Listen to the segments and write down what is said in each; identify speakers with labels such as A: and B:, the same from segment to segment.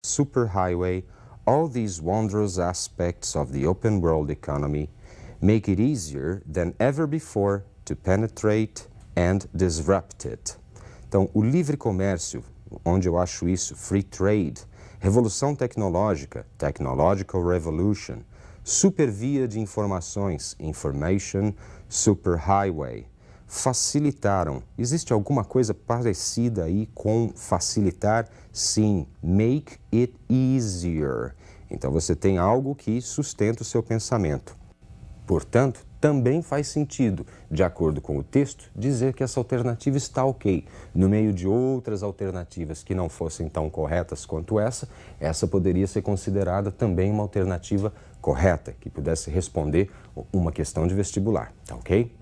A: superhighway, all these wondrous aspects of the open world economy make it easier than ever before to penetrate and disrupt it. Então, o livre comércio, onde eu acho isso, free trade, revolução tecnológica, technological revolution, supervia de informações, information superhighway, facilitaram. Existe alguma coisa parecida aí com facilitar? Sim, make it easier. Então você tem algo que sustenta o seu pensamento. Portanto, também faz sentido, de acordo com o texto, dizer que essa alternativa está ok. No meio de outras alternativas que não fossem tão corretas quanto essa poderia ser considerada também uma alternativa correta, que pudesse responder uma questão de vestibular, tá ok?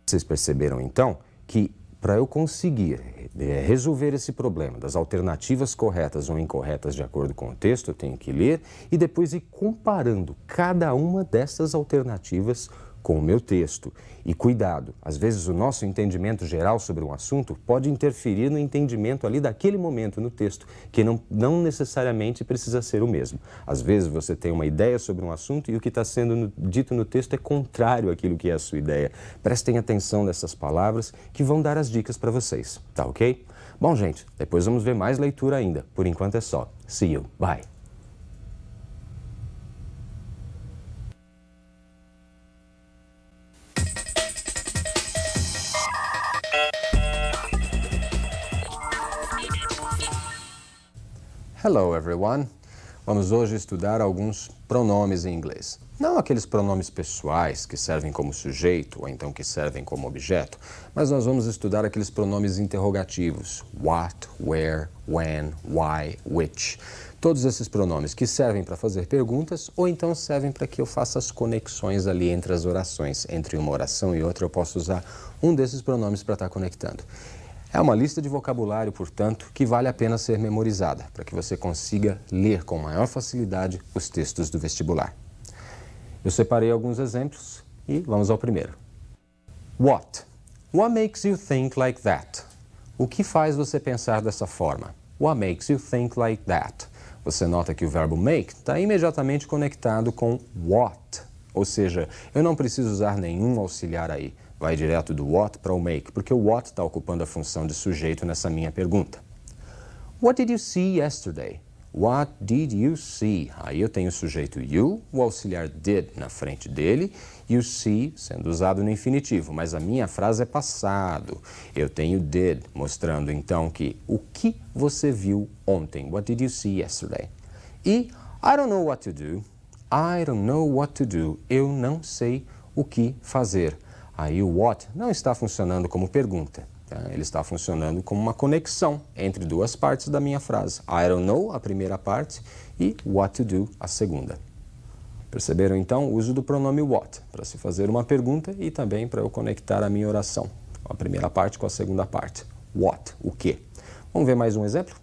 A: Vocês perceberam, então, que para eu conseguir resolver esse problema das alternativas corretas ou incorretas de acordo com o texto, eu tenho que ler e depois ir comparando cada uma dessas alternativas com o meu texto. E cuidado, às vezes o nosso entendimento geral sobre um assunto pode interferir no entendimento ali daquele momento no texto, que não necessariamente precisa ser o mesmo. Às vezes você tem uma ideia sobre um assunto e o que está sendo dito no texto é contrário àquilo que é a sua ideia. Prestem atenção nessas palavras que vão dar as dicas para vocês, tá ok? Bom, gente, depois vamos ver mais leitura ainda. Por enquanto é só. See you. Bye. Hello everyone! Vamos hoje estudar alguns pronomes em inglês. Não aqueles pronomes pessoais que servem como sujeito ou então que servem como objeto, mas nós vamos estudar aqueles pronomes interrogativos. What, where, when, why, which. Todos esses pronomes que servem para fazer perguntas ou então servem para que eu faça as conexões ali entre as orações. Entre uma oração e outra eu posso usar um desses pronomes para estar conectando. É uma lista de vocabulário, portanto, que vale a pena ser memorizada, para que você consiga ler com maior facilidade os textos do vestibular. Eu separei alguns exemplos e vamos ao primeiro. What? What makes you think like that? O que faz você pensar dessa forma? What makes you think like that? Você nota que o verbo make está imediatamente conectado com what, ou seja, eu não preciso usar nenhum auxiliar aí. Vai direto do what para o make, porque o what está ocupando a função de sujeito nessa minha pergunta. What did you see yesterday? What did you see? Aí eu tenho o sujeito you, o auxiliar did na frente dele, e o see sendo usado no infinitivo, mas a minha frase é passado. Eu tenho did, mostrando então que o que você viu ontem? What did you see yesterday? E I don't know what to do. I don't know what to do. Eu não sei o que fazer. Aí o what não está funcionando como pergunta, tá? Ele está funcionando como uma conexão entre duas partes da minha frase. I don't know, a primeira parte, e what to do, a segunda. Perceberam então o uso do pronome what, para se fazer uma pergunta e também para eu conectar a minha oração, a primeira parte com a segunda parte. What, o que? Vamos ver mais um exemplo?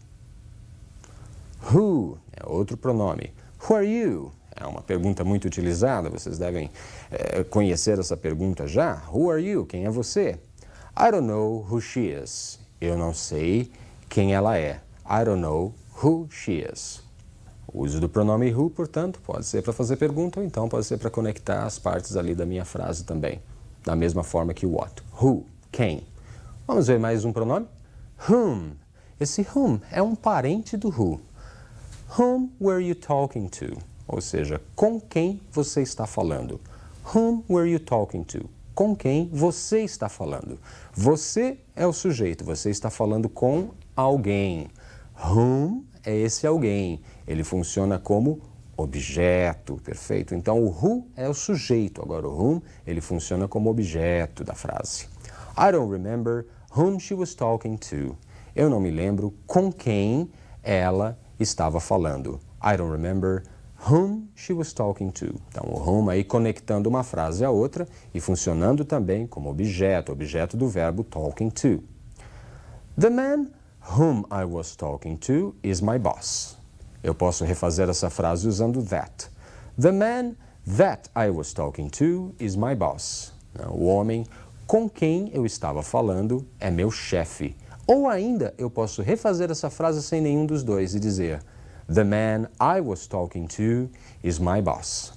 A: Who é outro pronome. Who are you? É uma pergunta muito utilizada, vocês devem conhecer essa pergunta já. Who are you? Quem é você? I don't know who she is. Eu não sei quem ela é. I don't know who she is. O uso do pronome who, portanto, pode ser para fazer pergunta ou então pode ser para conectar as partes ali da minha frase também. Da mesma forma que o what. Who? Quem? Vamos ver mais um pronome? Whom. Esse whom é um parente do who. Whom were you talking to? Ou seja, com quem você está falando? Whom were you talking to? Com quem você está falando? Você é o sujeito, você está falando com alguém. Whom é esse alguém. Ele funciona como objeto, perfeito? Então, o who é o sujeito, agora o whom, ele funciona como objeto da frase. I don't remember whom she was talking to. Eu não me lembro com quem ela estava falando. I don't remember whom she was talking to. Então, o whom aí conectando uma frase à outra e funcionando também como objeto, objeto do verbo talking to. The man whom I was talking to is my boss. Eu posso refazer essa frase usando that. The man that I was talking to is my boss. O homem com quem eu estava falando é meu chefe. Ou ainda, eu posso refazer essa frase sem nenhum dos dois e dizer The man I was talking to is my boss.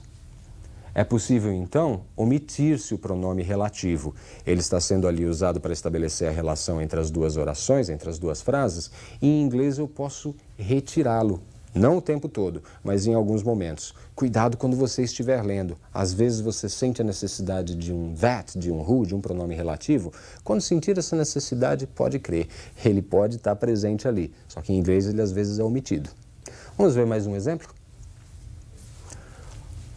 A: É possível, então, omitir-se o pronome relativo. Ele está sendo ali usado para estabelecer a relação entre as duas orações, entre as duas frases, e em inglês eu posso retirá-lo. Não o tempo todo, mas em alguns momentos. Cuidado quando você estiver lendo. Às vezes você sente a necessidade de um that, de um who, de um pronome relativo. Quando sentir essa necessidade, pode crer, ele pode estar presente ali. Só que em inglês ele às vezes é omitido. Vamos ver mais um exemplo?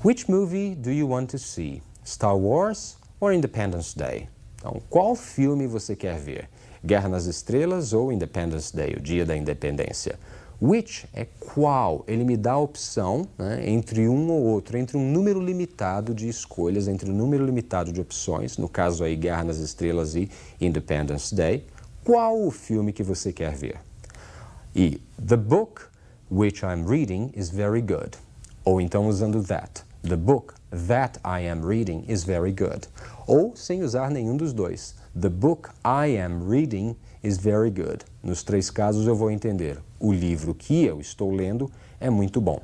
A: Which movie do you want to see? Star Wars or Independence Day? Então, qual filme você quer ver? Guerra nas Estrelas ou Independence Day, o Dia da Independência? Which é qual? Ele me dá a opção, né, entre um ou outro, entre um número limitado de escolhas, entre um número limitado de opções, no caso aí Guerra nas Estrelas e Independence Day. Qual o filme que você quer ver? E the book which I'm reading is very good. Ou então usando that. The book that I am reading is very good. Ou sem usar nenhum dos dois. The book I am reading is very good. Nos três casos eu vou entender. O livro que eu estou lendo é muito bom.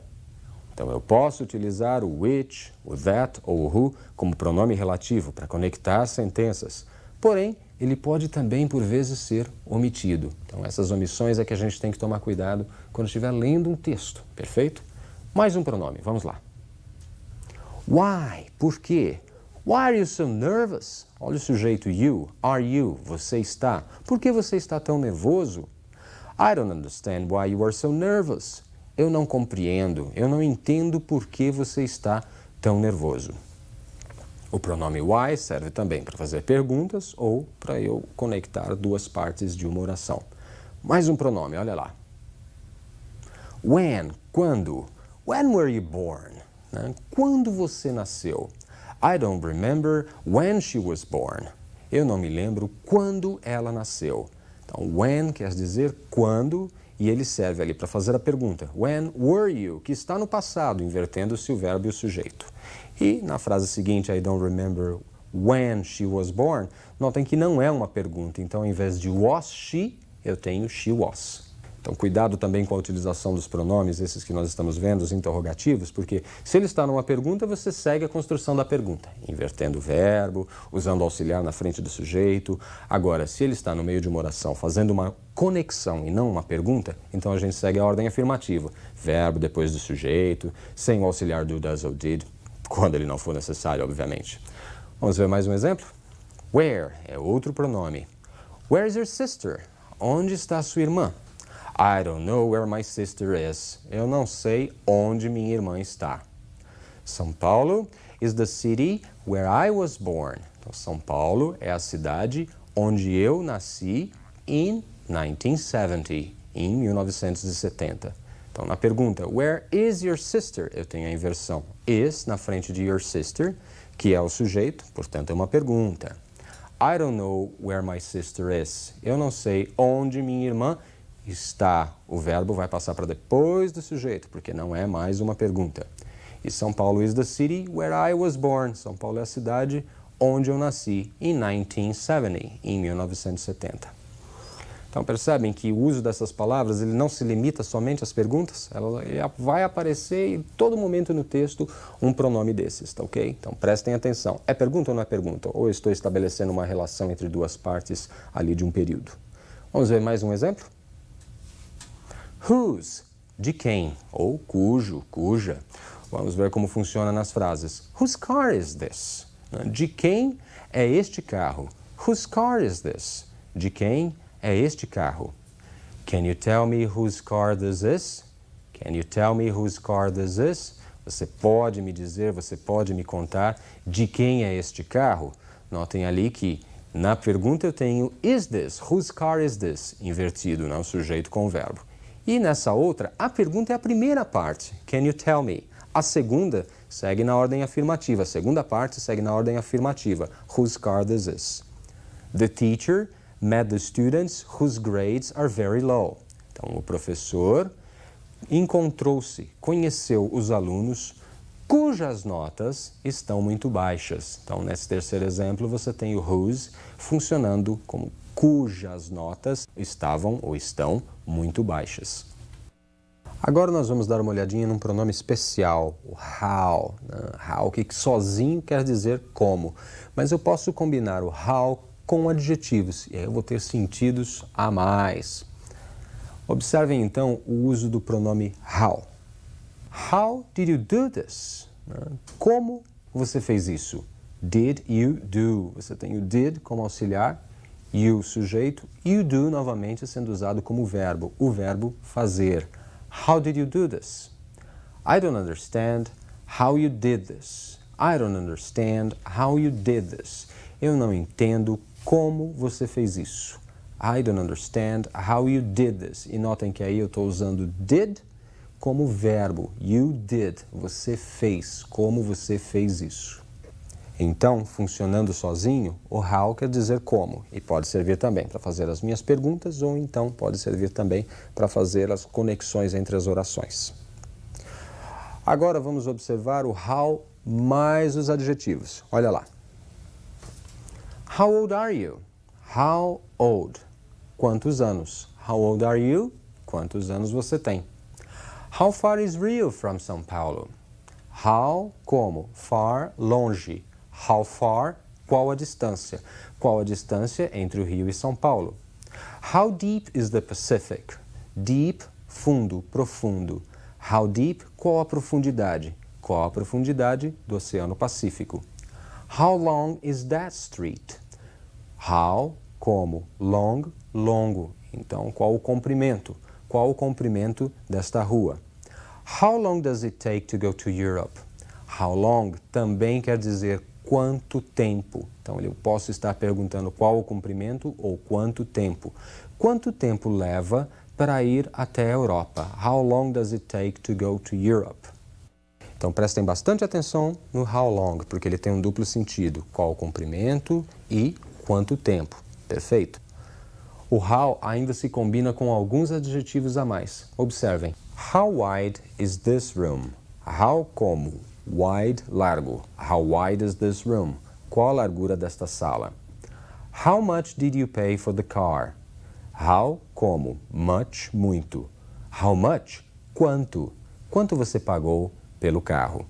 A: Então eu posso utilizar o which, o that ou o who como pronome relativo para conectar sentenças. Porém, ele pode também por vezes ser omitido. Então essas omissões é que a gente tem que tomar cuidado quando estiver lendo um texto. Perfeito? Mais um pronome, vamos lá. Why? Por quê? Why are you so nervous? Olha o sujeito you. Are you? Você está. Por que você está tão nervoso? I don't understand why you are so nervous. Eu não compreendo, eu não entendo por que você está tão nervoso. O pronome why serve também para fazer perguntas ou para eu conectar duas partes de uma oração. Mais um pronome, olha lá. When? Quando? When were you born? Né? Quando você nasceu? I don't remember when she was born. Eu não me lembro quando ela nasceu. Então, when quer dizer quando, e ele serve ali para fazer a pergunta. When were you? Que está no passado, invertendo-se o verbo e o sujeito. E na frase seguinte, I don't remember when she was born, notem que não é uma pergunta. Então, ao invés de was she, eu tenho she was. Então, cuidado também com a utilização dos pronomes, esses que nós estamos vendo, os interrogativos, porque se ele está numa pergunta, você segue a construção da pergunta, invertendo o verbo, usando o auxiliar na frente do sujeito. Agora, se ele está no meio de uma oração, fazendo uma conexão e não uma pergunta, então a gente segue a ordem afirmativa. Verbo depois do sujeito, sem o auxiliar do does ou did, quando ele não for necessário, obviamente. Vamos ver mais um exemplo? Where é outro pronome. Where is your sister? Onde está a sua irmã? I don't know where my sister is. Eu não sei onde minha irmã está. São Paulo is the city where I was born. Então, São Paulo é a cidade onde eu nasci in 1970, em 1970. Então, na pergunta, where is your sister? Eu tenho a inversão is na frente de your sister, que é o sujeito, portanto, é uma pergunta. I don't know where my sister is. Eu não sei onde minha irmã está. O verbo vai passar para depois do sujeito, porque não é mais uma pergunta. E São Paulo is the city where I was born. São Paulo é a cidade onde eu nasci, em 1970, em 1970. Então, percebem que o uso dessas palavras ele não se limita somente às perguntas? Ela vai aparecer em todo momento no texto um pronome desses, tá ok? Então, prestem atenção. É pergunta ou não é pergunta? Ou eu estou estabelecendo uma relação entre duas partes ali de um período? Vamos ver mais um exemplo? Whose, de quem, ou cujo, cuja. Vamos ver como funciona nas frases. Whose car is this? De quem é este carro? Whose car is this? De quem é este carro? Can you tell me whose car this is? Can you tell me whose car this is? Você pode me dizer, você pode me contar de quem é este carro? Notem ali que na pergunta eu tenho is this? Whose car is this? Invertido, não sujeito com o verbo. E nessa outra, a pergunta é a primeira parte. Can you tell me? A segunda segue na ordem afirmativa. A segunda parte segue na ordem afirmativa. Whose car this is? The teacher met the students whose grades are very low. Então, o professor encontrou-se, conheceu os alunos cujas notas estão muito baixas. Então, nesse terceiro exemplo, você tem o whose funcionando como cujas notas estavam ou estão muito baixas. Agora nós vamos dar uma olhadinha num pronome especial, o how. How, que sozinho quer dizer como. Mas eu posso combinar o how com adjetivos, e aí eu vou ter sentidos a mais. Observem então o uso do pronome how. How did you do this? Como você fez isso? Did you do? Você tem o did como auxiliar, you sujeito, e o do novamente sendo usado como verbo, o verbo fazer. How did you do this? I don't understand how you did this. I don't understand how you did this. Eu não entendo como você fez isso. I don't understand how you did this. E notem que aí eu estou usando did como verbo. You did. Você fez. Como você fez isso. Então, funcionando sozinho, o how quer dizer como. E pode servir também para fazer as minhas perguntas ou então pode servir também para fazer as conexões entre as orações. Agora vamos observar o how mais os adjetivos. Olha lá. How old are you? How old? Quantos anos? How old are you? Quantos anos você tem? How far is Rio from São Paulo? How, como? Far, longe. How far, qual a distância? Qual a distância entre o Rio e São Paulo? How deep is the Pacific? Deep, fundo, profundo. How deep, qual a profundidade? Qual a profundidade do Oceano Pacífico? How long is that street? How, como? Long, longo. Então, qual o comprimento? Qual o comprimento desta rua? How long does it take to go to Europe? How long também quer dizer quanto tempo. Então, eu posso estar perguntando qual o comprimento ou quanto tempo. Quanto tempo leva para ir até a Europa? How long does it take to go to Europe? Então, prestem bastante atenção no how long, porque ele tem um duplo sentido. Qual o comprimento e quanto tempo. Perfeito? O how ainda se combina com alguns adjetivos a mais. Observem. How wide is this room? How, como? Wide, largo. How wide is this room? Qual a largura desta sala? How much did you pay for the car? How, como? Much, muito. How much? Quanto? Quanto você pagou pelo carro?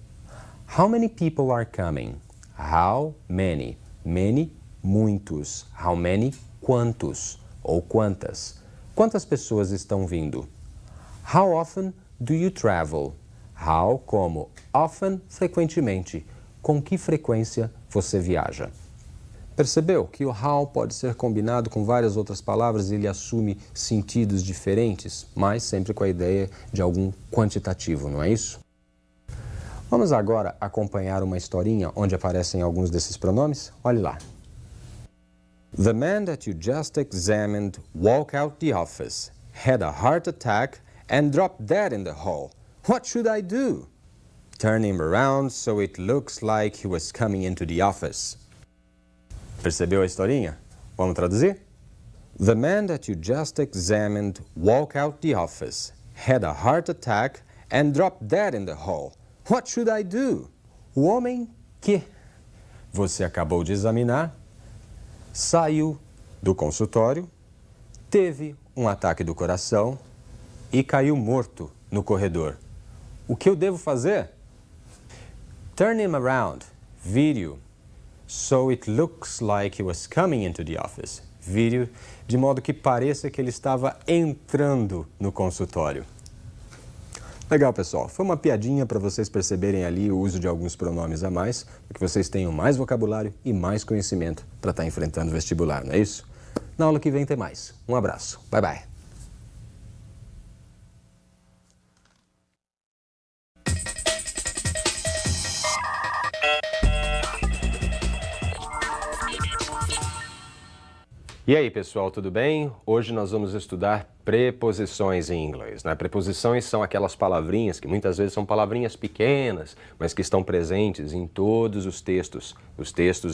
A: How many people are coming? How many? Many, muitos. How many? Quantos? Ou quantas? Quantas pessoas estão vindo? How often do you travel? How, como? Often, frequentemente. Com que frequência você viaja? Percebeu que o how pode ser combinado com várias outras palavras e ele assume sentidos diferentes, mas sempre com a ideia de algum quantitativo, não é isso? Vamos agora acompanhar uma historinha onde aparecem alguns desses pronomes? Olhe lá. The man that you just examined walked out the office, had a heart attack and dropped dead in the hall. What should I do? Turn him around so it looks like he was coming into the office. Percebeu a historinha? Vamos traduzir? The man that you just examined walked out the office, had a heart attack and dropped dead in the hall. What should I do? O homem que você acabou de examinar saiu do consultório, teve um ataque do coração e caiu morto no corredor. O que eu devo fazer? Turn him around, vire-o, so it looks like he was coming into the office. Vire-o de modo que pareça que ele estava entrando no consultório. Legal, pessoal. Foi uma piadinha para vocês perceberem ali o uso de alguns pronomes a mais, para que vocês tenham mais vocabulário e mais conhecimento para estar enfrentando o vestibular, não é isso? Na aula que vem tem mais. Um abraço. Bye, bye. E aí, pessoal, tudo bem? Hoje nós vamos estudar preposições em inglês, né? Preposições são aquelas palavrinhas que muitas vezes são palavrinhas pequenas, mas que estão presentes em todos os textos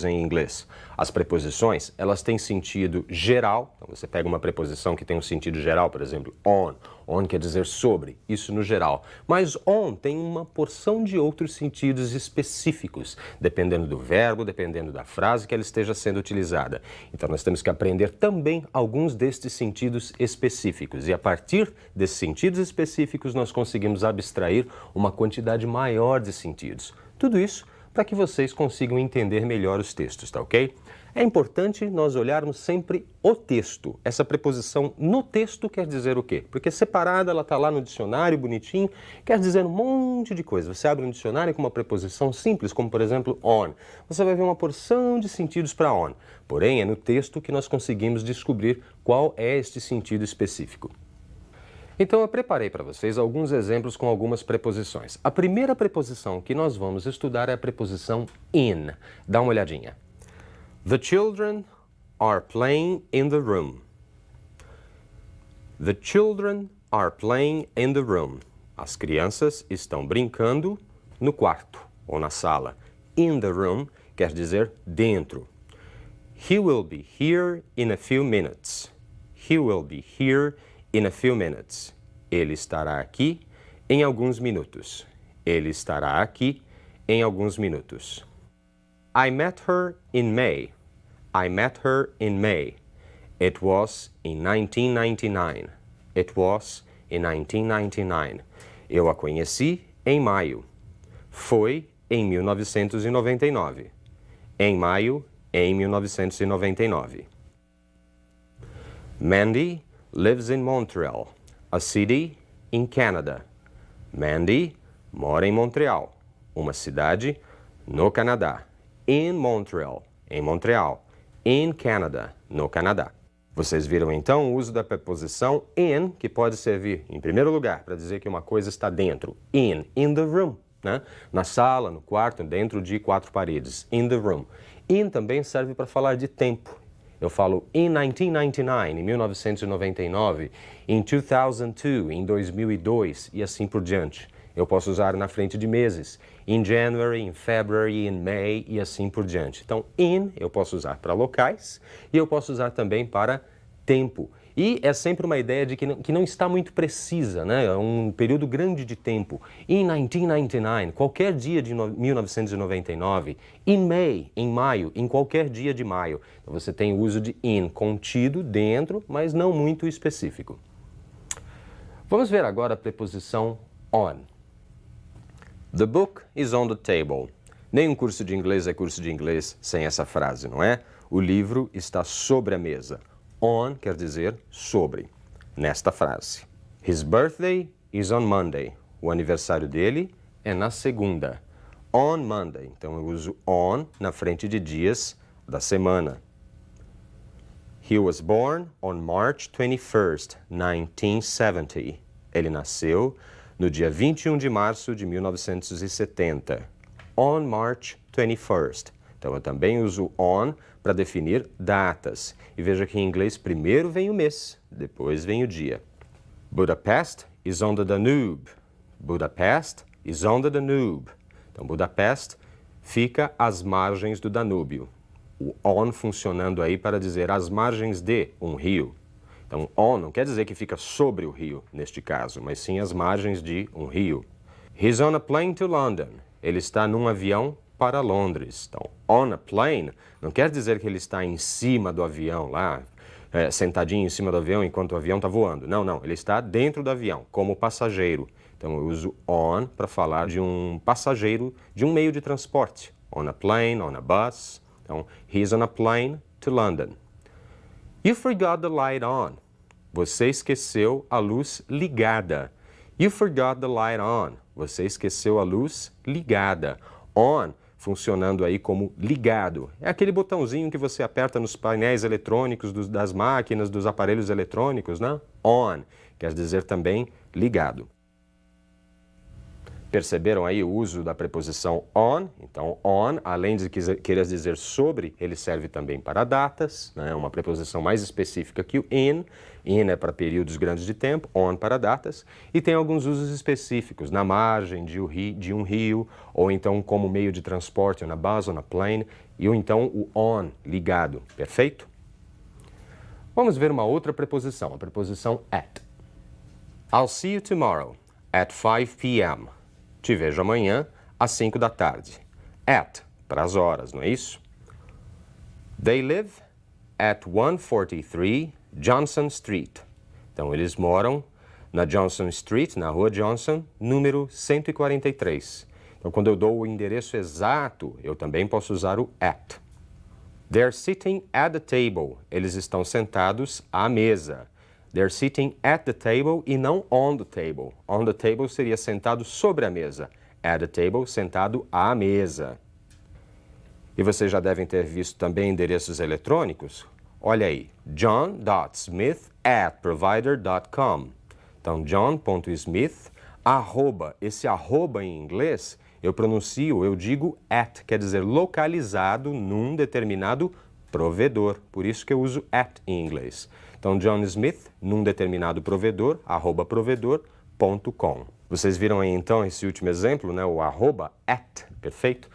A: em inglês. As preposições, elas têm sentido geral. Então você pega uma preposição que tem um sentido geral, por exemplo, on. On quer dizer sobre, isso no geral. Mas on tem uma porção de outros sentidos específicos, dependendo do verbo, dependendo da frase que ela esteja sendo utilizada. Então nós temos que aprender também alguns destes sentidos específicos.
B: específicos. E a partir desses sentidos específicos, nós conseguimos abstrair uma quantidade maior de sentidos. Tudo isso para que vocês consigam entender melhor os textos, tá ok? É importante nós olharmos sempre o texto. Essa preposição no texto quer dizer o quê? Porque separada ela está lá no dicionário, bonitinho, quer dizer um monte de coisa. Você abre um dicionário com uma preposição simples, como por exemplo on. Você vai ver uma porção de sentidos para on. Porém, é no texto que nós conseguimos descobrir qual é este sentido específico. Então eu preparei para vocês alguns exemplos com algumas preposições. A primeira preposição que nós vamos estudar é a preposição in. Dá uma olhadinha. The children are playing in the room. The children are playing in the room. As crianças estão brincando no quarto ou na sala. In the room quer dizer dentro. He will be here in a few minutes. He will be here in a few minutes. Ele estará aqui em alguns minutos. Ele estará aqui em alguns minutos. I met her in May. I met her in May. It was in 1999. It was in 1999. Eu a conheci em maio. Foi em 1999. Em maio, em 1999. Mandy lives in Montreal, a city in Canada. Mandy mora em Montreal, uma cidade no Canadá. In Montreal, em Montreal. In Canada, no Canadá. Vocês viram então o uso da preposição in, que pode servir, em primeiro lugar, para dizer que uma coisa está dentro. In the room, né? Na sala, no quarto, dentro de quatro paredes. In the room. In também serve para falar de tempo. Eu falo in 1999, em 1999, in 2002, em 2002 e assim por diante. Eu posso usar na frente de meses. In January, in February, in May e assim por diante. Então, in eu posso usar para locais e eu posso usar também para tempo. E é sempre uma ideia de que não está muito precisa, né? É um período grande de tempo. In 1999, qualquer dia de 1999. In May, em maio, em qualquer dia de maio. Então, você tem o uso de in, contido dentro, mas não muito específico. Vamos ver agora a preposição on. The book is on the table. Nenhum curso de inglês é curso de inglês sem essa frase, não é? O livro está sobre a mesa. On quer dizer sobre, nesta frase. His birthday is on Monday. O aniversário dele é na segunda. On Monday. Então eu uso on na frente de dias da semana. He was born on March 21st, 1970. Ele nasceu no dia 21 de março de 1970. On March 21st. Então eu também uso on para definir datas. E veja que em inglês primeiro vem o mês, depois vem o dia. Budapest is on the Danube. Budapest is on the Danube. Então Budapest fica às margens do Danúbio. O on funcionando aí para dizer às margens de um rio. Então on não quer dizer que fica sobre o rio, neste caso, mas sim às margens de um rio. He's on a plane to London. Ele está num avião para Londres. Então, on a plane não quer dizer que ele está em cima do avião lá, sentadinho em cima do avião enquanto o avião está voando. Não, não. Ele está dentro do avião, como passageiro. Então, eu uso on para falar de um passageiro de um meio de transporte. On a plane, on a bus. Então, he's on a plane to London. You forgot the light on. Você esqueceu a luz ligada. You forgot the light on. Você esqueceu a luz ligada. On funcionando aí como ligado. É aquele botãozinho que você aperta nos painéis eletrônicos das máquinas, dos aparelhos eletrônicos, né? On quer dizer também ligado. Perceberam aí o uso da preposição on? Então, on, além de querer dizer sobre, ele serve também para datas, né? Uma preposição mais específica que o in. In é para períodos grandes de tempo, on para datas. E tem alguns usos específicos, na margem de um rio, ou então como meio de transporte, na bus, ou na plane, ou então o on, ligado. Perfeito? Vamos ver uma outra preposição, a preposição at. I'll see you tomorrow at 5 p.m. Te vejo amanhã às 5 da tarde. At, para as horas, não é isso? They live at 143 Johnson Street. Então, eles moram na Johnson Street, na Rua Johnson, número 143. Então, quando eu dou o endereço exato, eu também posso usar o at. They're sitting at the table. Eles estão sentados à mesa. They're sitting at the table e não on the table. On the table seria sentado sobre a mesa. At the table, sentado à mesa. E vocês já devem ter visto também endereços eletrônicos. Olha aí, john.smith@provider.com. Então, john.smith, arroba. Esse arroba em inglês, eu digo at, quer dizer localizado num determinado provedor. Por isso que eu uso at em inglês. Então, John Smith, num determinado provedor, arroba provedor.com. Vocês viram aí, então, esse último exemplo, né? O arroba at, perfeito?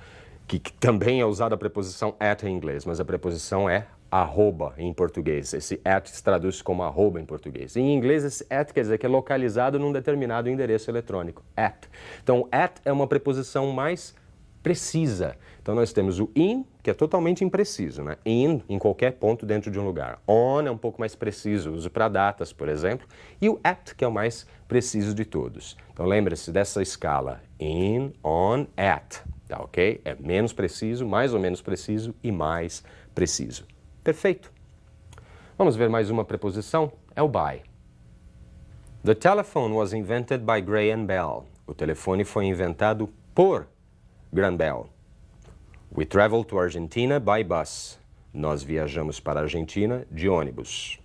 B: Que também é usada a preposição at em inglês, mas a preposição é arroba em português. Esse at se traduz como arroba em português. Em inglês, esse at quer dizer que é localizado num determinado endereço eletrônico. At. Então, at é uma preposição mais precisa. Então, nós temos o in, que é totalmente impreciso, né? In, em qualquer ponto dentro de um lugar. On é um pouco mais preciso, uso para datas, por exemplo. E o at, que é o mais preciso de todos. Então, lembre-se dessa escala. In, on, at. Tá, ok? É menos preciso, mais ou menos preciso e mais preciso. Perfeito. Vamos ver mais uma preposição? É o by. The telephone was invented by Graham Bell. O telefone foi inventado por Graham Bell. We traveled to Argentina by bus. Nós viajamos para a Argentina de ônibus.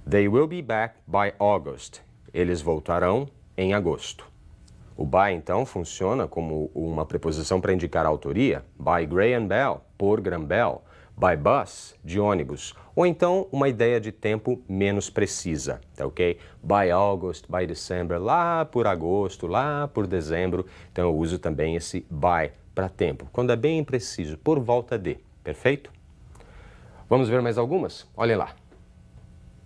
B: They will be back by August. Eles voltarão em agosto. O by, então, funciona como uma preposição para indicar a autoria. By Graham Bell, por Graham Bell. By bus, de ônibus. Ou então, uma ideia de tempo menos precisa, tá ok? By August, by December, lá por agosto, lá por dezembro. Então, eu uso também esse by para tempo, quando é bem impreciso, por volta de, perfeito? Vamos ver mais algumas? Olhem lá.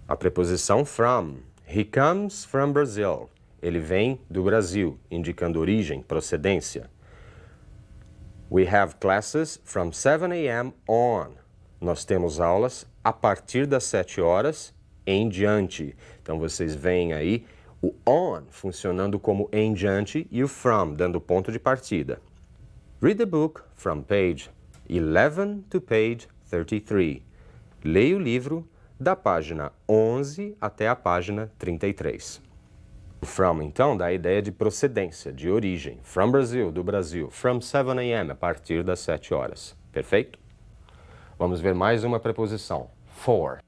B: A preposição from. He comes from Brazil. Ele vem do Brasil, indicando origem, procedência. We have classes from 7 a.m. on. Nós temos aulas a partir das 7 horas em diante. Então, vocês veem aí o on funcionando como em diante e o from dando ponto de partida. Read the book from page 11 to page 33. Leia o livro da página 11 até a página 33. O from, então, dá a ideia de procedência, de origem. From Brazil, do Brasil. From 7 a.m., a partir das 7 horas. Perfeito? Vamos ver mais uma preposição. For.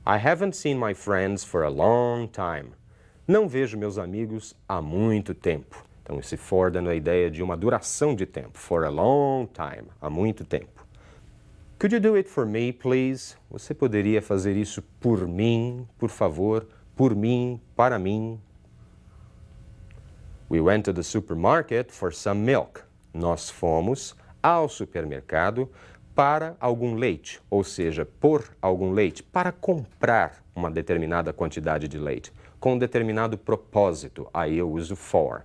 B: I haven't seen my friends for a long time. Não vejo meus amigos há muito tempo. Então, esse for dando a ideia de uma duração de tempo. For a long time. Há muito tempo. Could you do it for me, please? Você poderia fazer isso por mim, por favor? Por mim, para mim? We went to the supermarket for some milk. Nós fomos ao supermercado para algum leite, ou seja, por algum leite, para comprar uma determinada quantidade de leite, com um determinado propósito. Aí eu uso for.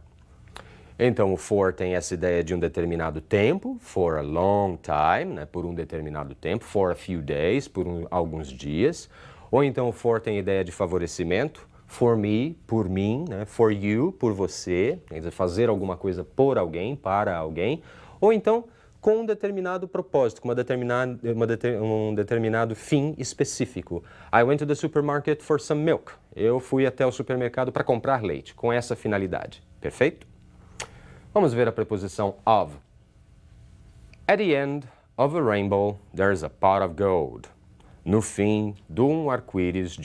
B: Então, o for tem essa ideia de um determinado tempo, for a long time, né, por um determinado tempo, for a few days, por alguns dias. Ou então o for tem a ideia de favorecimento, for me, por mim, né, for you, por você, quer dizer, fazer alguma coisa por alguém, para alguém. Ou então com um determinado propósito, com um determinado fim específico. I went to the supermarket for some milk. Eu fui até o supermercado para comprar leite, com essa finalidade. Perfeito? Vamos ver a preposição of. At the end of a rainbow, there's a pot of gold. No fim de um arco-íris,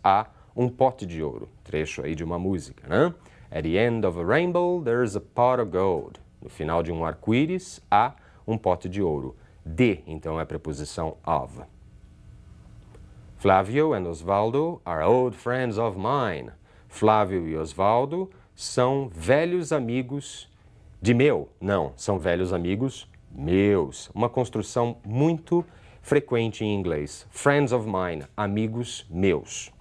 B: há um pote de ouro. Trecho aí de uma música, né? At the end of a rainbow, there's a pot of gold. No final de um arco-íris, há um pote de ouro. De, então, é a preposição of. Flávio and Osvaldo are old friends of mine. Flávio e Osvaldo são velhos amigos de meu. Não, são velhos amigos meus. Uma construção muito frequente em inglês. Friends of mine, amigos meus.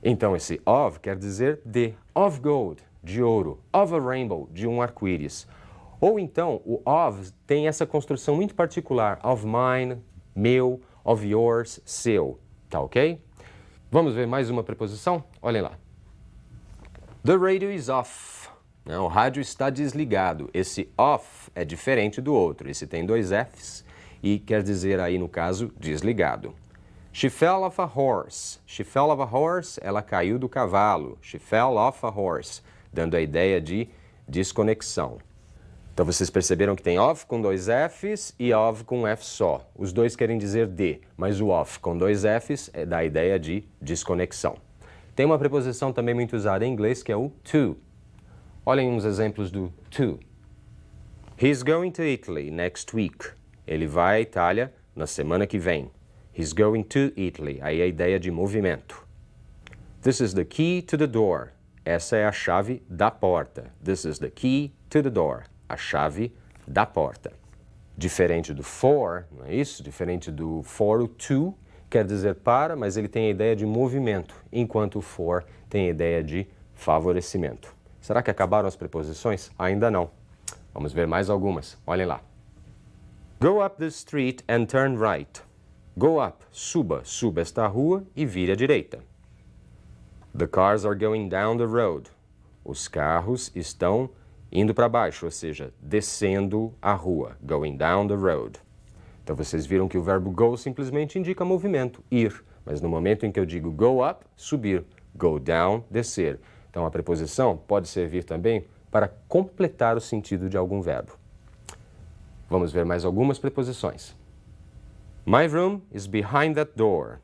B: Então, esse of quer dizer de. Of gold, de ouro. Of a rainbow, de um arco-íris. Ou então, o of tem essa construção muito particular. Of mine, meu, of yours, seu. Tá ok? Vamos ver mais uma preposição? Olhem lá. The radio is off. O rádio está desligado. Esse off é diferente do outro. Esse tem 2 Fs e quer dizer aí, no caso, desligado. She fell off a horse. She fell off a horse, ela caiu do cavalo. She fell off a horse, dando a ideia de desconexão. Então vocês perceberam que tem off com 2 Fs e off com um F só. Os dois querem dizer de, mas o off com 2 Fs dá a ideia de desconexão. Tem uma preposição também muito usada em inglês que é o to. Olhem uns exemplos do to. He's going to Italy next week. Ele vai à Itália na semana que vem. He's going to Italy. Aí a ideia de movimento. This is the key to the door. Essa é a chave da porta. This is the key to the door. A chave da porta. Diferente do for, não é isso? Diferente do for, o to quer dizer para, mas ele tem a ideia de movimento, enquanto o for tem a ideia de favorecimento. Será que acabaram as preposições? Ainda não. Vamos ver mais algumas. Olhem lá. Go up the street and turn right. Go up, suba esta rua e vire à direita. The cars are going down the road. Os carros estão indo para baixo, ou seja, descendo a rua. Going down the road. Então vocês viram que o verbo go simplesmente indica movimento, ir. Mas no momento em que eu digo go up, subir. Go down, descer. Então a preposição pode servir também para completar o sentido de algum verbo. Vamos ver mais algumas preposições. My room is behind that door.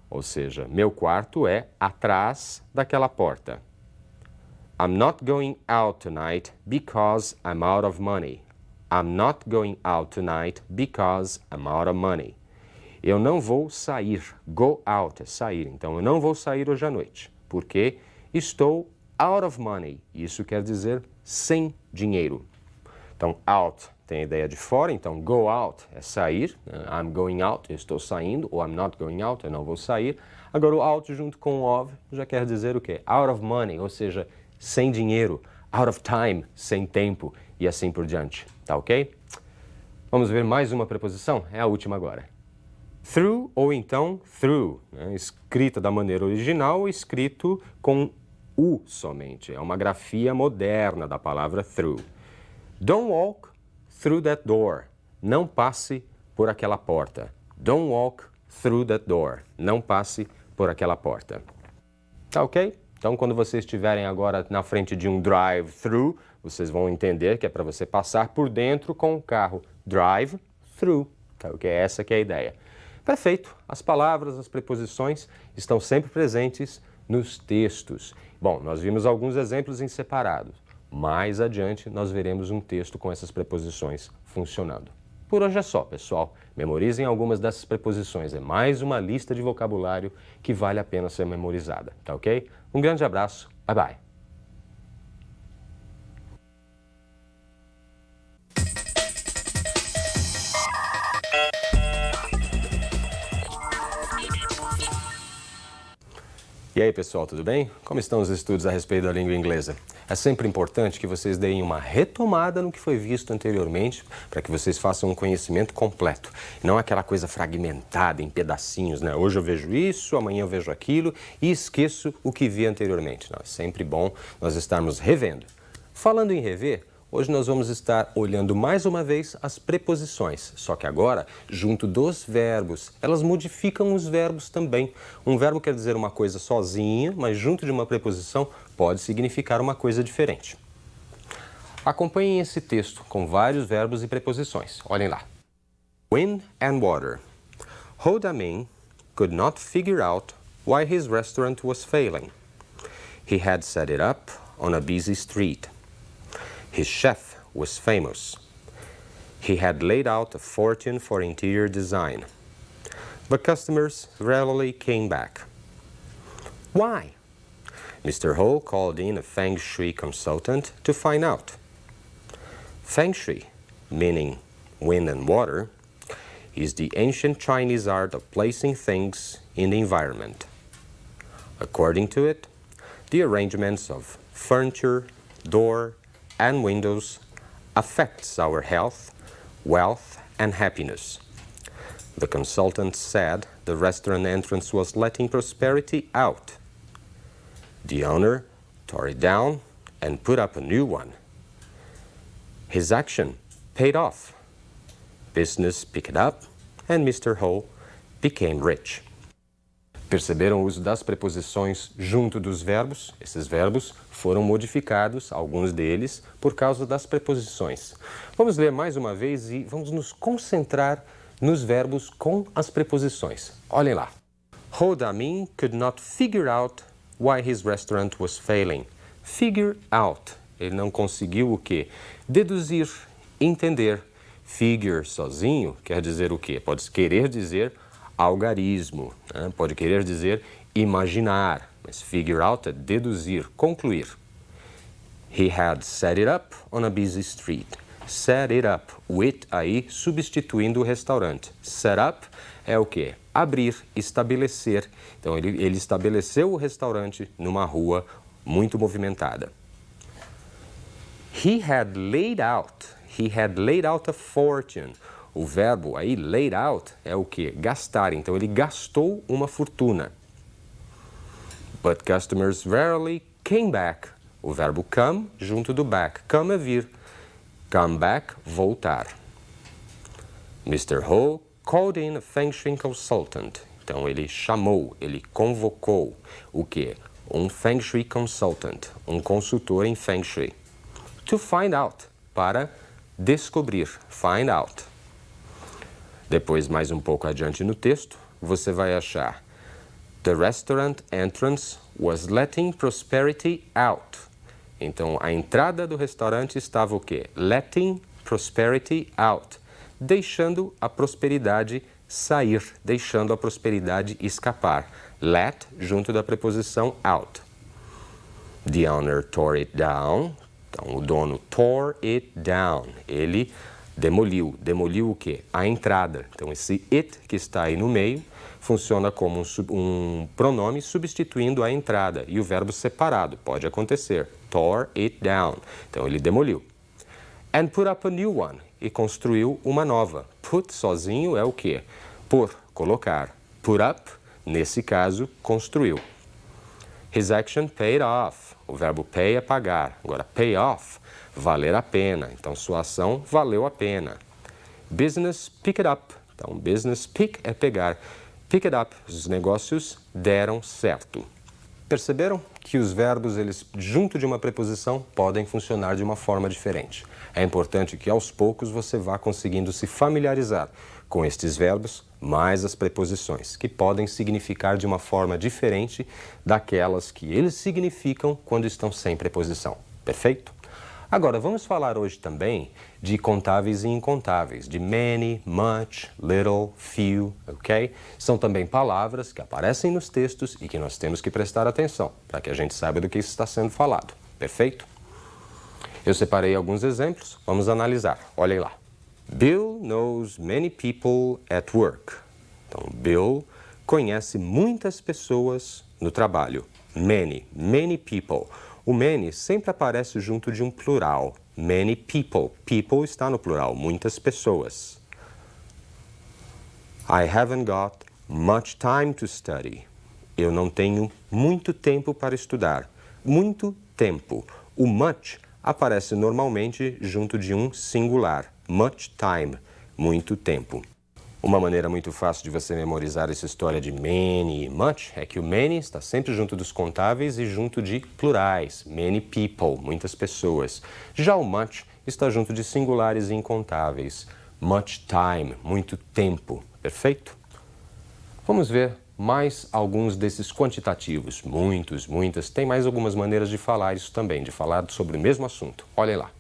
B: Ou seja, meu quarto é atrás daquela porta. I'm not going out tonight because I'm out of money. I'm not going out tonight because I'm out of money. Eu não vou sair. Go out é sair. Então, eu não vou sair hoje à noite, porque estou out of money. Isso quer dizer sem dinheiro. Então, out tem a ideia de fora, então go out é sair. I'm going out, eu estou saindo. Ou I'm not going out, eu não vou sair. Agora, o out junto com o of já quer dizer o quê? Out of money, ou seja, sem dinheiro. Out of time, sem tempo. E assim por diante. Tá ok? Vamos ver mais uma preposição? É a última agora. Through ou então through. Escrita da maneira original, escrito com U somente. É uma grafia moderna da palavra through. Don't walk through that door. Não passe por aquela porta. Don't walk through that door. Não passe por aquela porta. Tá ok? Então, quando vocês estiverem agora na frente de um drive-thru, vocês vão entender que é para você passar por dentro com o carro. Drive-thru. Tá ok? Essa que é a ideia. Perfeito. As palavras, as preposições estão sempre presentes nos textos. Bom, nós vimos alguns exemplos em separado. Mais adiante, nós veremos um texto com essas preposições funcionando. Por hoje é só, pessoal. Memorizem algumas dessas preposições. É mais uma lista de vocabulário que vale a pena ser memorizada, tá ok? Um grande abraço. Bye, bye. E aí, pessoal, tudo bem? Como estão os estudos a respeito da língua inglesa? É sempre importante que vocês deem uma retomada no que foi visto anteriormente, para que vocês façam um conhecimento completo. Não aquela coisa fragmentada em pedacinhos, né? Hoje eu vejo isso, amanhã eu vejo aquilo e esqueço o que vi anteriormente. Não, é sempre bom nós estarmos revendo. Falando em rever, hoje nós vamos estar olhando mais uma vez as preposições, só que agora junto dos verbos. Elas modificam os verbos também. Um verbo quer dizer uma coisa sozinha, mas junto de uma preposição pode significar uma coisa diferente. Acompanhem esse texto com vários verbos e preposições. Olhem lá. Wind and water. Ho Da-min could not figure out why his restaurant was failing. He had set it up on a busy street. His chef was famous. He had laid out a fortune for interior design. But customers rarely came back. Why? Mr. Ho called in a Feng Shui consultant to find out. Feng Shui, meaning wind and water, is the ancient Chinese art of placing things in the environment. According to it, the arrangements of furniture, door, and windows affects our health, wealth, and happiness. The consultant said the restaurant entrance was letting prosperity out. The owner tore it down and put up a new one. His action paid off. Business picked up and Mr. Ho became rich. Perceberam o uso das preposições junto dos verbos? Esses verbos foram modificados, alguns deles, por causa das preposições. Vamos ler mais uma vez e vamos nos concentrar nos verbos com as preposições. Olhem lá. Ho Da-min could not figure out why his restaurant was failing. Figure out. Ele não conseguiu o quê? Deduzir, entender. Figure sozinho quer dizer o quê? Pode querer dizer algarismo, né? Pode querer dizer imaginar, mas figure out é deduzir, concluir. He had set it up on a busy street. Set it up, o it aí substituindo o restaurante. Set up é o quê? Abrir, estabelecer. Então ele estabeleceu o restaurante numa rua muito movimentada. He had laid out a fortune. O verbo aí, laid out, é o quê? Gastar. Então, ele gastou uma fortuna. But customers rarely came back. O verbo come junto do back. Come é vir. Come back, voltar. Mr. Ho called in a Feng Shui consultant. Então, ele chamou, ele convocou o quê? Um Feng Shui consultant, um consultor em Feng Shui. To find out, para descobrir, find out. Depois, mais um pouco adiante no texto, você vai achar The restaurant entrance was letting prosperity out. Então, a entrada do restaurante estava o quê? Letting prosperity out. Deixando a prosperidade sair, deixando a prosperidade escapar. Let, junto da preposição out. The owner tore it down. Então, o dono tore it down. Ele demoliu. Demoliu o quê? A entrada. Então, esse it que está aí no meio funciona como um pronome substituindo a entrada e o verbo separado. Pode acontecer. Tore it down. Então, ele demoliu. And put up a new one. E construiu uma nova. Put sozinho é o quê? Por, colocar. Put up, nesse caso, construiu. His action paid off. O verbo pay é pagar. Agora, pay off, valer a pena. Então, sua ação valeu a pena. Business pick it up. Então, business pick é pegar. Pick it up. Os negócios deram certo. Perceberam que os verbos, eles, junto de uma preposição, podem funcionar de uma forma diferente. É importante que, aos poucos, você vá conseguindo se familiarizar com estes verbos, mais as preposições, que podem significar de uma forma diferente daquelas que eles significam quando estão sem preposição. Perfeito? Agora, vamos falar hoje também de contáveis e incontáveis, de many, much, little, few, ok? São também palavras que aparecem nos textos e que nós temos que prestar atenção, para que a gente saiba do que está sendo falado. Perfeito? Eu separei alguns exemplos, vamos analisar. Olhem lá. Bill knows many people at work. Então, Bill conhece muitas pessoas no trabalho. Many people. O many sempre aparece junto de um plural. Many people. People está no plural, muitas pessoas. I haven't got much time to study. Eu não tenho muito tempo para estudar. Muito tempo. O much aparece normalmente junto de um singular. Much time, muito tempo. Uma maneira muito fácil de você memorizar essa história de many e much é que o many está sempre junto dos contáveis e junto de plurais. Many people, muitas pessoas. Já o much está junto de singulares e incontáveis. Much time, muito tempo. Perfeito? Vamos ver mais alguns desses quantitativos. Muitos, muitas. Tem mais algumas maneiras de falar isso também, de falar sobre o mesmo assunto. Olhem lá.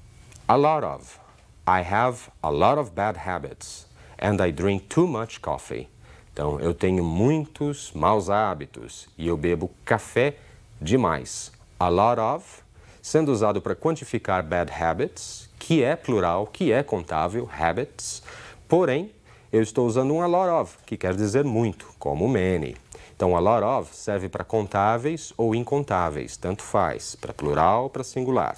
B: A lot of. I have a lot of bad habits and I drink too much coffee. Então, eu tenho muitos maus hábitos e eu bebo café demais. A lot of, sendo usado para quantificar bad habits, que é plural, que é contável, habits. Porém, eu estou usando um a lot of, que quer dizer muito, como many. Então, a lot of serve para contáveis ou incontáveis, tanto faz, para plural ou para singular.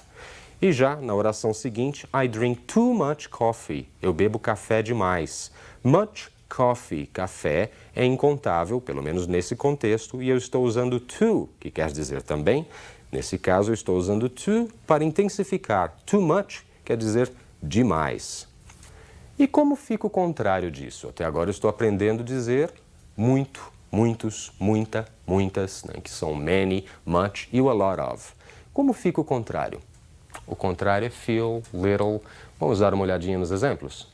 B: E já na oração seguinte, I drink too much coffee. Eu bebo café demais. Much coffee, café, é incontável, pelo menos nesse contexto, e eu estou usando to, que quer dizer também. Nesse caso, eu estou usando to para intensificar. Too much quer dizer demais. E como fica o contrário disso? Até agora eu estou aprendendo a dizer muito, muitos, muita, muitas, né, que são many, much e o a lot of. Como fica o contrário? O contrário é few, little. Vamos dar uma olhadinha nos exemplos.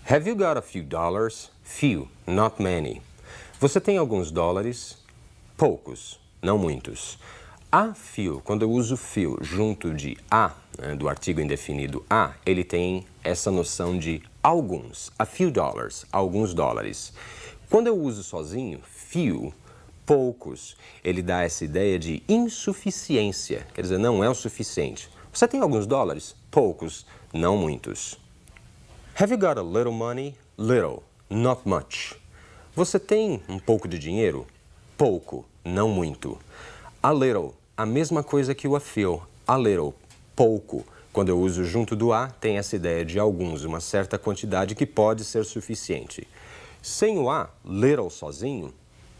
B: Have you got a few dollars? Few, not many. Você tem alguns dólares? Poucos, não muitos. A few, quando eu uso few junto de a, né, do artigo indefinido a, ele tem essa noção de alguns. A few dollars, alguns dólares. Quando eu uso sozinho, few, poucos, ele dá essa ideia de insuficiência, quer dizer, não é o suficiente. Você tem alguns dólares? Poucos, não muitos. Have you got a little money? Little, not much. Você tem um pouco de dinheiro? Pouco, não muito. A little, a mesma coisa que o a few. A little, pouco. Quando eu uso junto do a, tem essa ideia de alguns, uma certa quantidade que pode ser suficiente. Sem o a, little sozinho,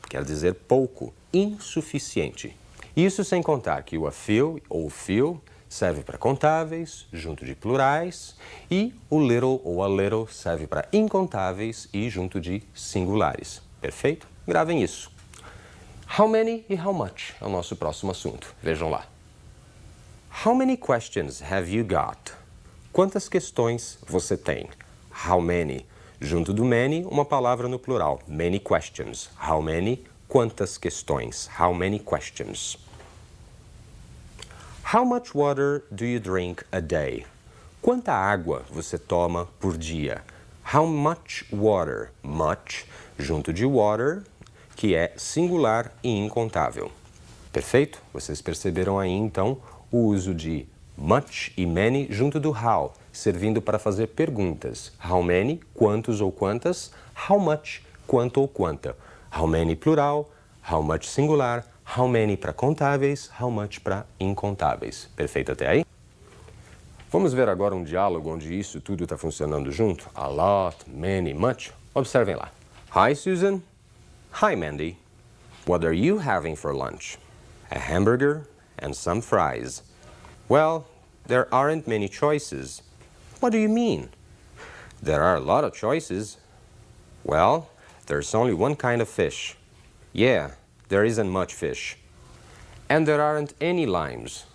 B: quer dizer pouco, insuficiente. Isso sem contar que o a few ou few serve para contáveis, junto de plurais, e o little ou a little serve para incontáveis e junto de singulares. Perfeito? Gravem isso. How many e how much é o nosso próximo assunto. Vejam lá. How many questions have you got? Quantas questões você tem? How many? Junto do many, uma palavra no plural. Many questions. How many? Quantas questões? How many questions? How much water do you drink a day? Quanta água você toma por dia? How much water? Much, junto de water, que é singular e incontável. Perfeito? Vocês perceberam aí, então, o uso de much e many junto do how, servindo para fazer perguntas. How many, quantos ou quantas. How much, quanto ou quanta. How many plural, how much singular. How many para contáveis, how much para incontáveis. Perfeito até aí? Vamos ver agora um diálogo onde isso tudo está funcionando junto. A lot, many, much. Observem lá. Hi, Susan. Hi, Mandy. What are you having for lunch? A hamburger and some fries. Well, there aren't many choices. What do you mean? There are a lot of choices. Well, there's only one kind of fish. Yeah, there isn't much fish. And there aren't any limes.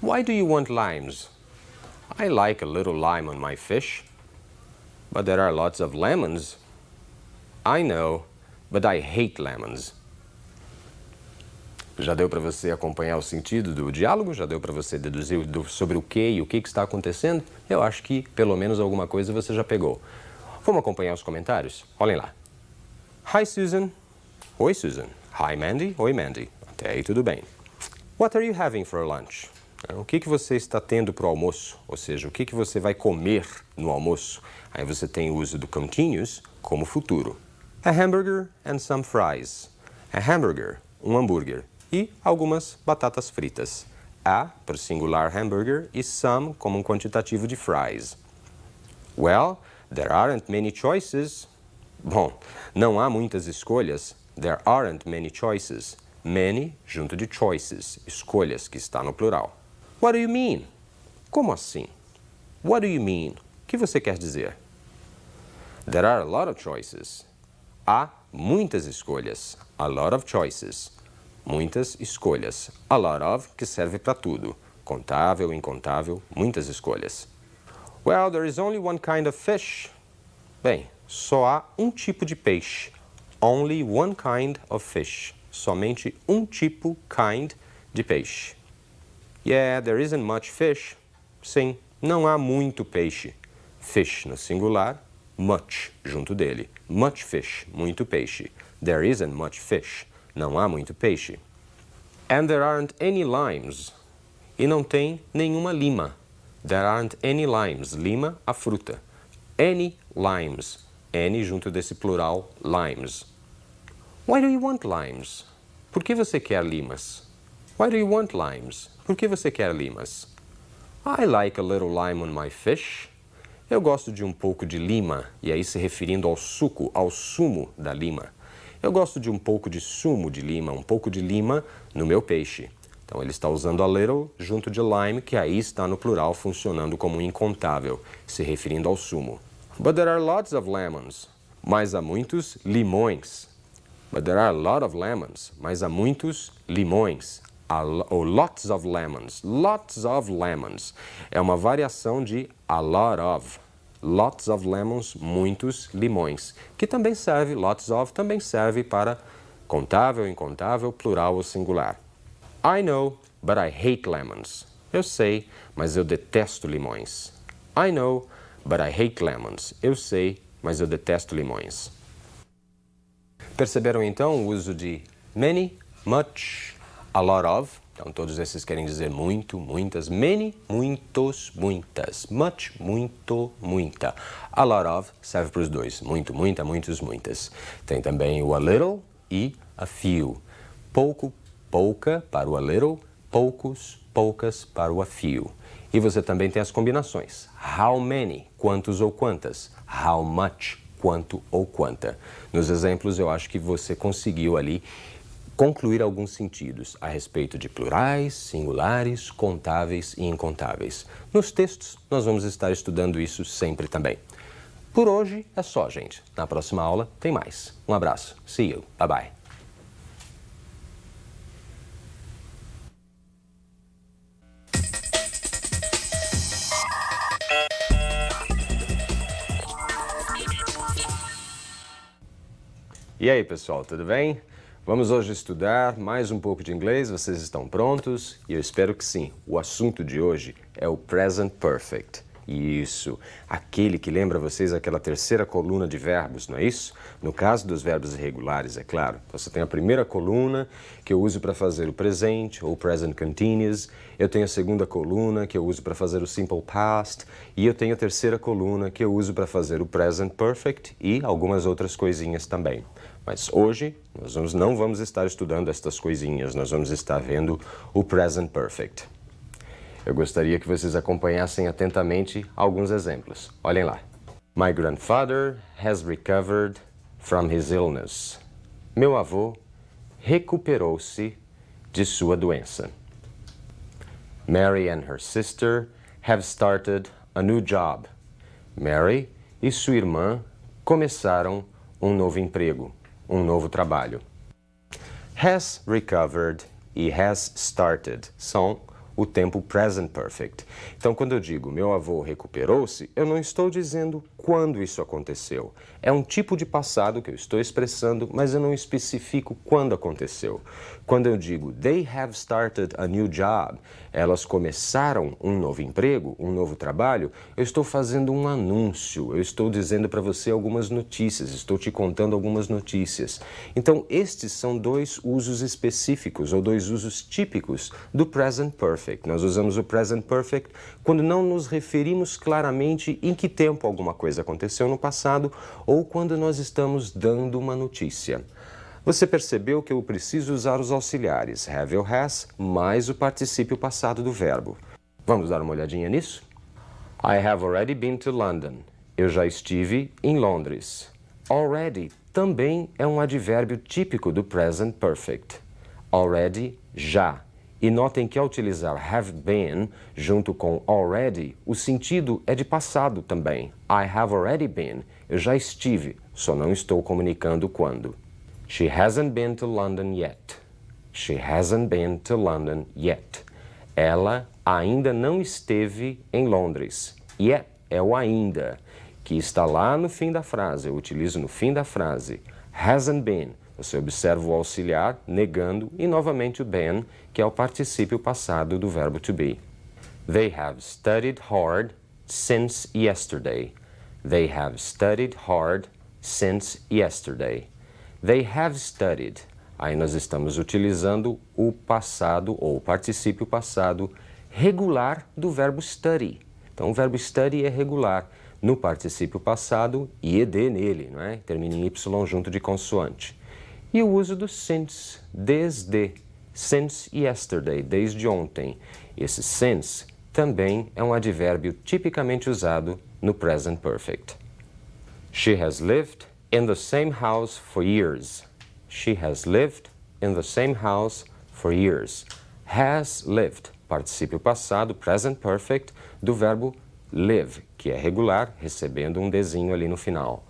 B: Why do you want limes? I like a little lime on my fish. But there are lots of lemons. I know, but I hate lemons. Já deu para você acompanhar o sentido do diálogo? Já deu para você deduzir sobre o que e o que está acontecendo? Eu acho que pelo menos alguma coisa você já pegou. Vamos acompanhar os comentários? Olhem lá. Hi, Susan. Oi, Susan. Hi, Mandy. Oi, Mandy. Até aí tudo bem. What are you having for lunch? O que você está tendo para o almoço? Ou seja, o que você vai comer no almoço? Aí você tem o uso do continuous como futuro. A hamburger and some fries. A hamburger, um hambúrguer. E algumas batatas fritas. A, para o singular hambúrguer, e some como um quantitativo de fries. Well, there aren't many choices. Bom, não há muitas escolhas. There aren't many choices. Many, junto de choices, escolhas, que está no plural. What do you mean? Como assim? What do you mean? O que você quer dizer? There are a lot of choices. Há muitas escolhas. A lot of choices. Muitas escolhas. A lot of, que serve para tudo. Contável, incontável, muitas escolhas. Well, there is only one kind of fish. Bem, só há um tipo de peixe. Only one kind of fish. Somente um tipo, kind, de peixe. Yeah, there isn't much fish. Sim, não há muito peixe. Fish no singular, much junto dele. Much fish, muito peixe. There isn't much fish. Não há muito peixe. And there aren't any limes. E não tem nenhuma lima. There aren't any limes. Lima, a fruta. Any limes. Any junto desse plural, limes. Why do you want limes? Por que você quer limas? Why do you want limes? Por que você quer limas? I like a little lime on my fish. Eu gosto de um pouco de lima, e aí se referindo ao suco, ao sumo da lima. Eu gosto de um pouco de sumo de lima, um pouco de lima no meu peixe. Então ele está usando a little junto de lime, que aí está no plural funcionando como um incontável, se referindo ao sumo. But there are lots of lemons. Mas há muitos limões. But there are a lot of lemons. Mas há muitos limões. Ou lots of lemons. Lots of lemons. É uma variação de a lot of. Lots of lemons, muitos limões. Que também serve, lots of, também serve para contável, incontável, plural ou singular. I know, but I hate lemons. Eu sei, mas eu detesto limões. I know, but I hate lemons. Eu sei, mas eu detesto limões. Perceberam então o uso de many, much, a lot of? Então todos esses querem dizer muito, muitas. Many, muitos, muitas. Much, muito, muita. A lot of serve para os dois. Muito, muita, muitos, muitas. Tem também o a little e a few. Pouco, pouca para o a little. Poucos, poucas para o a few. E você também tem as combinações. How many, quantos ou quantas. How much, quanto ou quanta. Nos exemplos eu acho que você conseguiu ali concluir alguns sentidos a respeito de plurais, singulares, contáveis e incontáveis. Nos textos nós vamos estar estudando isso sempre também. Por hoje é só, gente. Na próxima aula tem mais. Um abraço. See you. Bye bye. E aí, pessoal, tudo bem? Vamos hoje estudar mais um pouco de inglês. Vocês estão prontos? E eu espero que sim. O assunto de hoje é o Present Perfect. Isso, aquele que lembra vocês aquela terceira coluna de verbos, não é isso? No caso dos verbos irregulares, é claro. Você tem a primeira coluna que eu uso para fazer o presente ou present continuous. Eu tenho a segunda coluna que eu uso para fazer o simple past. E eu tenho a terceira coluna que eu uso para fazer o present perfect e algumas outras coisinhas também. Mas hoje nós não vamos estar estudando estas coisinhas, nós vamos estar vendo o present perfect. Eu gostaria que vocês acompanhassem atentamente alguns exemplos. Olhem lá. My grandfather has recovered from his illness. Meu avô recuperou-se de sua doença. Mary and her sister have started a new job. Mary e sua irmã começaram um novo emprego, um novo trabalho. Has recovered e has started são o tempo present perfect. Então, quando eu digo meu avô recuperou-se, eu não estou dizendo quando isso aconteceu. É um tipo de passado que eu estou expressando, mas eu não especifico quando aconteceu. Quando eu digo they have started a new job, elas começaram um novo emprego, um novo trabalho, eu estou fazendo um anúncio, eu estou dizendo para você algumas notícias, estou te contando algumas notícias. Então, estes são dois usos específicos, ou dois usos típicos do present perfect. Nós usamos o present perfect quando não nos referimos claramente em que tempo alguma coisa aconteceu no passado ou quando nós estamos dando uma notícia. Você percebeu que eu preciso usar os auxiliares have ou has mais o particípio passado do verbo. Vamos dar uma olhadinha nisso? I have already been to London. Eu já estive em Londres. Already também é um advérbio típico do present perfect. Already, já. E notem que ao utilizar have been junto com already, o sentido é de passado também. I have already been. Eu já estive, só não estou comunicando quando. She hasn't been to London yet. She hasn't been to London yet. Ela ainda não esteve em Londres. Yet é o ainda, que está lá no fim da frase. Eu utilizo no fim da frase. Hasn't been. Você observa o auxiliar negando e novamente o been, que é o particípio passado do verbo to be. They have studied hard since yesterday. They have studied hard since yesterday. They have studied. Aí nós estamos utilizando o passado ou o particípio passado regular do verbo study. Então o verbo study é regular no particípio passado e ed nele, não é? Termina em y junto de consoante. E o uso do since, desde, since yesterday, desde ontem. Esse since também é um advérbio tipicamente usado no present perfect. She has lived in the same house for years. She has lived in the same house for years. Has lived, particípio passado, present perfect, do verbo live, que é regular, recebendo um desinho ali no final.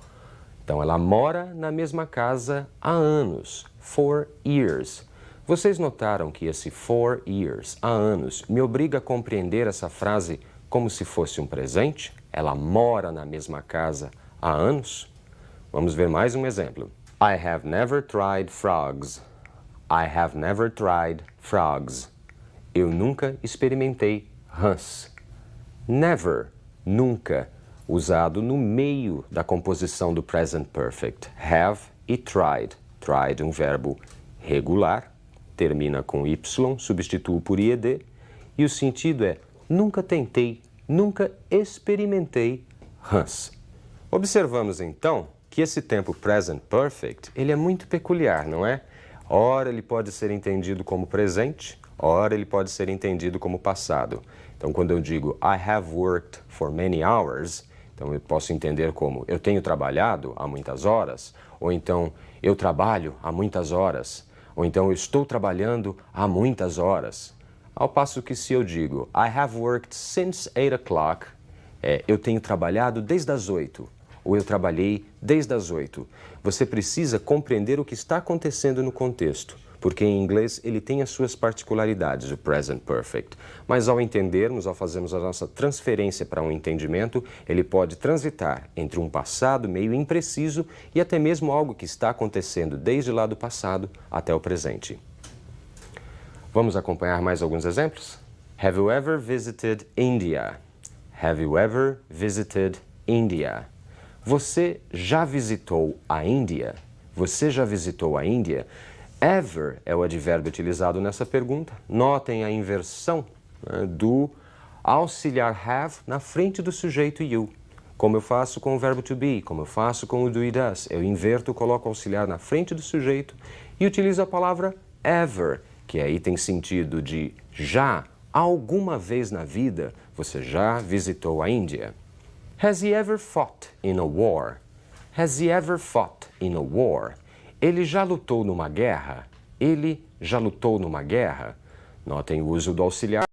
B: Então, ela mora na mesma casa há anos, for years. Vocês notaram que esse for years, há anos, me obriga a compreender essa frase como se fosse um presente? Ela mora na mesma casa há anos? Vamos ver mais um exemplo. I have never tried frogs. I have never tried frogs. Eu nunca experimentei rãs. Never, nunca, usado no meio da composição do present perfect. Have e tried. Tried, um verbo regular, termina com y, substituo por ied, e o sentido é nunca tentei, nunca experimentei rãs. Observamos então que esse tempo present perfect, ele é muito peculiar, não é? Ora ele pode ser entendido como presente, ora ele pode ser entendido como passado. Então quando eu digo I have worked for many hours, então eu posso entender como eu tenho trabalhado há muitas horas, ou então eu trabalho há muitas horas, ou então eu estou trabalhando há muitas horas. Ao passo que se eu digo I have worked since 8 o'clock, eu tenho trabalhado desde as 8. Ou eu trabalhei desde as 8. Você precisa compreender o que está acontecendo no contexto, porque em inglês ele tem as suas particularidades, o present perfect. Mas ao entendermos, ao fazermos a nossa transferência para um entendimento, ele pode transitar entre um passado meio impreciso e até mesmo algo que está acontecendo desde lá do passado até o presente. Vamos acompanhar mais alguns exemplos? Have you ever visited India? Have you ever visited India? Você já visitou a Índia? Você já visitou a Índia? Ever é o advérbio utilizado nessa pergunta. Notem a inversão, né, do auxiliar have na frente do sujeito you. Como eu faço com o verbo to be, como eu faço com o do e does. Eu inverto, coloco o auxiliar na frente do sujeito e utilizo a palavra ever, que aí tem sentido de já, alguma vez na vida, você já visitou a Índia. Has he ever fought in a war? Has he ever fought in a war? Ele já lutou numa guerra? Ele já lutou numa guerra? Notem o uso do auxiliar